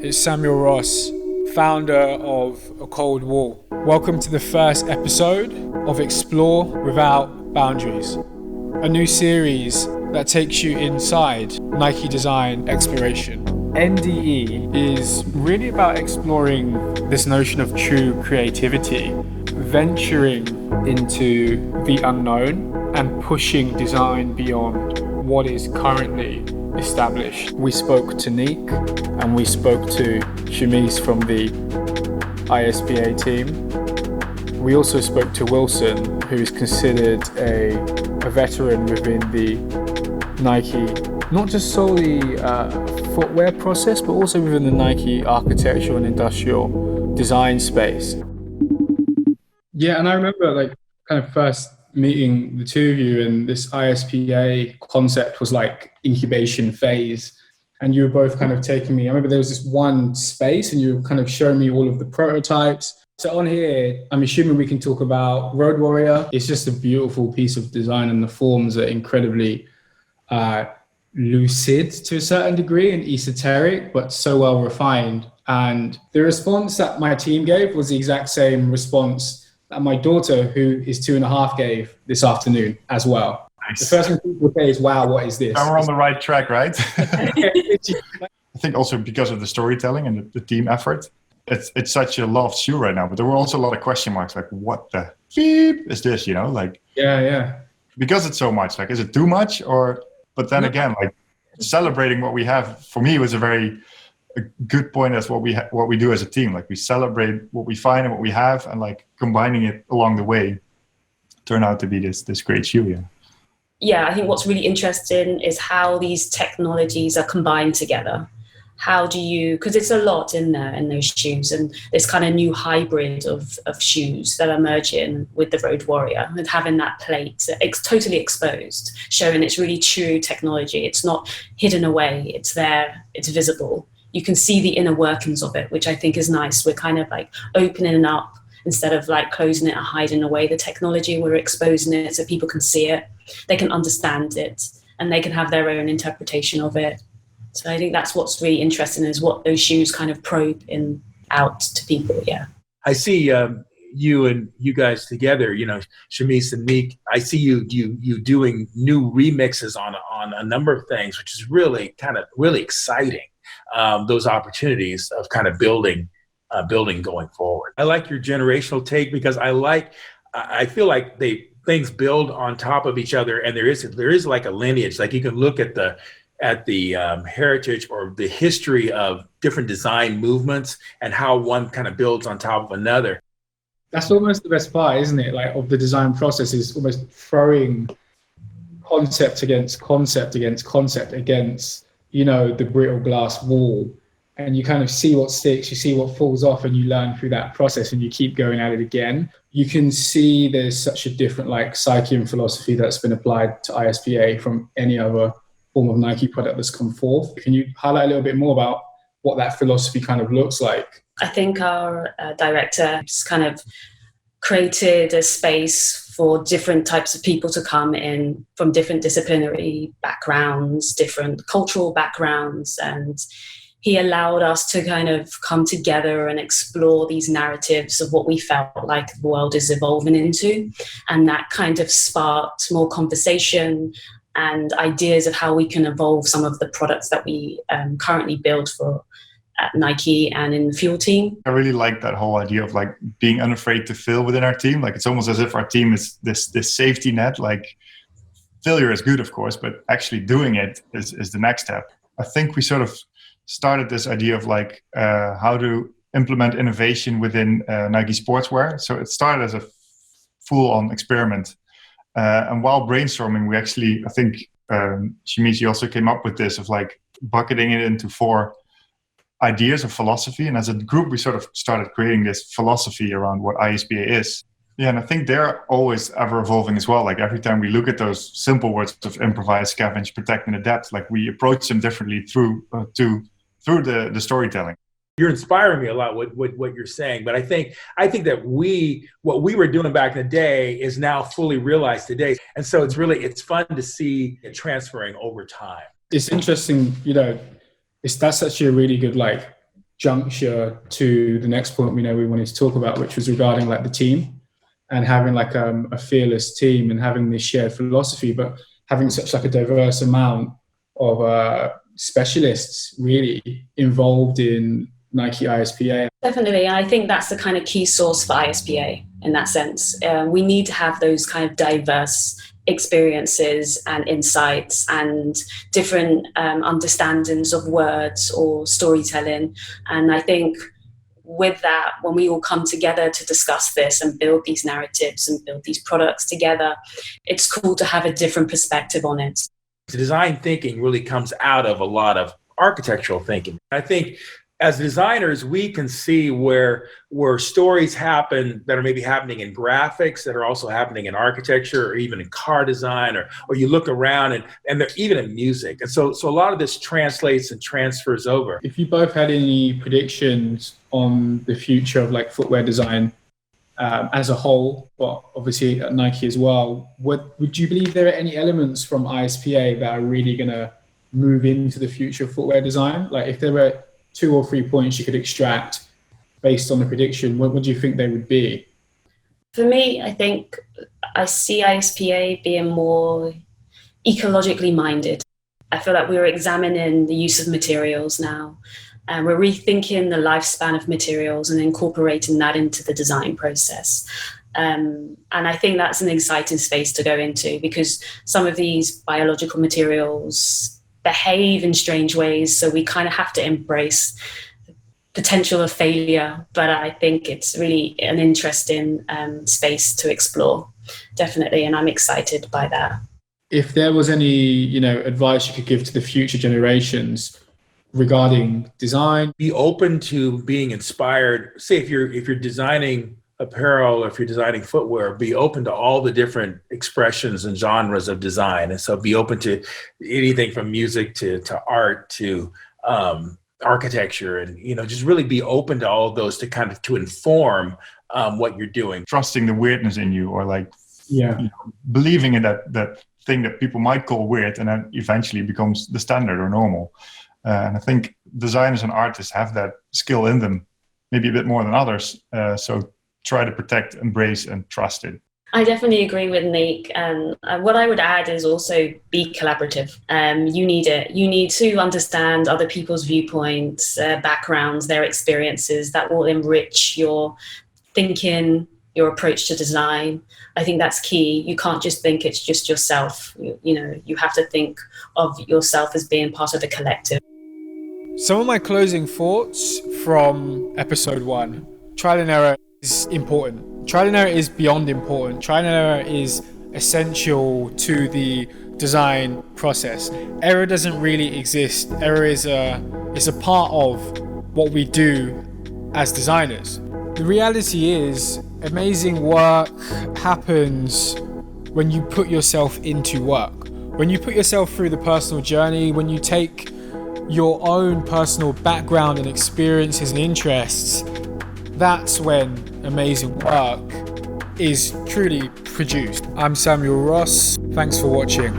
It's Samuel Ross, founder of A Cold Wall. Welcome to the first episode of Explore Without Boundaries, a new series that takes you inside Nike design exploration. NDE is really about exploring this notion of true creativity, venturing into the unknown and pushing design beyond what is currently established. We spoke to Niek and we spoke to Shamis from the ISPA team. We also spoke to Wilson, who is considered a veteran within the Nike, not just solely footwear process, but also within the Nike architectural and industrial design space. Yeah, and I remember kind of first meeting the two of you, and this ISPA concept was like incubation phase, and you were both kind of taking me. I remember there was this one space and you were kind of showing me all of the prototypes. So on here, I'm assuming we can talk about Road Warrior. It's just a beautiful piece of design, and the forms are incredibly lucid to a certain degree and esoteric, but so well refined. And the response that my team gave was the exact same response that my daughter, who is 2.5, gave this afternoon as well. Nice. The first thing people say is, wow, what is this? Now we're on the right track, right? I think also because of the storytelling and the team effort, it's such a loved shoe right now. But there were also a lot of question marks, like, what the beep is this, you know? Like, yeah. Because it's so much, like, is it too much? But then again, like, celebrating what we have, for me, was a good point as what we do as a team. Like, we celebrate what we find and what we have, and like combining it along the way turn out to be this great shoe. Yeah, I think what's really interesting is how these technologies are combined together. How do you, because it's a lot in there in those shoes, and this kind of new hybrid of shoes that are merging with the Road Warrior and having that plate, it's totally exposed, showing it's really true technology. It's not hidden away, it's there, it's visible. You can see the inner workings of it, which I think is nice. We're kind of like opening it up instead of like closing it or hiding away the technology. We're exposing it so people can see it, they can understand it, and they can have their own interpretation of it. So I think that's what's really interesting, is what those shoes kind of probe out to people. Yeah. I see you guys together, Shamis and Niek. I see you doing new remixes on a number of things, which is really exciting. Those opportunities of kind of building going forward. I like your generational take, because I feel like things build on top of each other, and there is like a lineage. Like, you can look at the heritage or the history of different design movements and how one kind of builds on top of another. That's almost the best part, isn't it? Like, of the design process, is almost throwing concept against concept against concept against, the brittle glass wall. And you kind of see what sticks, you see what falls off, and you learn through that process, and you keep going at it again. You can see there's such a different psyche and philosophy that's been applied to ISPA from any other form of Nike product that's come forth. Can you highlight a little bit more about what that philosophy kind of looks like? I think our director has kind of created a space for different types of people to come in from different disciplinary backgrounds, different cultural backgrounds, and he allowed us to kind of come together and explore these narratives of what we felt like the world is evolving into. And that kind of sparked more conversation and ideas of how we can evolve some of the products that we currently build for at Nike and in the Fuel team. I really like that whole idea of like being unafraid to fail within our team. Like, it's almost as if our team is this safety net. Like, failure is good, of course, but actually doing it is the next step. I think we sort of started this idea of like how to implement innovation within Nike sportswear. So it started as a full-on experiment. And while brainstorming, we actually, I think Shamis also came up with this of like bucketing it into 4 ideas of philosophy. And as a group, we sort of started creating this philosophy around what ISPA is. Yeah, and I think they're always ever evolving as well. Like, every time we look at those simple words of improvise, scavenge, protect, and adapt, like, we approach them differently through the storytelling. You're inspiring me a lot with what you're saying, but I think that what we were doing back in the day is now fully realized today, and so it's fun to see it transferring over time. It's interesting, that's actually a really good juncture to the next point we wanted to talk about, which was regarding like the team and having like a fearless team and having this shared philosophy, but having such like a diverse amount of specialists really involved in Nike ISPA. Definitely. And I think that's the kind of key source for ISPA in that sense. We need to have those kind of diverse experiences and insights and different understandings of words or storytelling. And I think with that, when we all come together to discuss this and build these narratives and build these products together, it's cool to have a different perspective on it. Design thinking really comes out of a lot of architectural thinking. I think as designers, we can see where stories happen that are maybe happening in graphics, that are also happening in architecture, or even in car design, or you look around and they're even in music. And so a lot of this translates and transfers over. If you both had any predictions on the future of like footwear design as a whole, but obviously at Nike as well, would you believe there are any elements from ISPA that are really going to move into the future of footwear design? Like if there were 2 or 3 points you could extract based on the prediction, what do you think they would be? For me, I think I see ISPA being more ecologically minded. I feel like we're examining the use of materials now, and we're rethinking the lifespan of materials and incorporating that into the design process. And I think that's an exciting space to go into, because some of these biological materials behave in strange ways, so we kind of have to embrace the potential of failure. But I think it's really an interesting space to explore, definitely, and I'm excited by that. If there was any advice you could give to the future generations regarding design, be open to being inspired. Say if you're designing apparel, or if you're designing footwear, be open to all the different expressions and genres of design. And so be open to anything from music to art to architecture, and just really be open to all of those to inform what you're doing. Trusting the weirdness in you, or believing in that thing that people might call weird, and then eventually becomes the standard or normal. And I think designers and artists have that skill in them, maybe a bit more than others. So try to protect, embrace, and trust it. I definitely agree with Niek. And what I would add is also be collaborative. You need it. You need to understand other people's viewpoints, backgrounds, their experiences. That will enrich your thinking, your approach to design. I think that's key. You can't just think it's just yourself. You have to think of yourself as being part of the collective. Some of my closing thoughts from episode 1. Trial and error is important. Trial and error is beyond important. Trial and error is essential to the design process. Error doesn't really exist. Error is a part of what we do as designers. The reality is, amazing work happens when you put yourself into work. When you put yourself through the personal journey, when you take your own personal background and experiences and interests, that's when amazing work is truly produced. I'm Samuel Ross. Thanks for watching.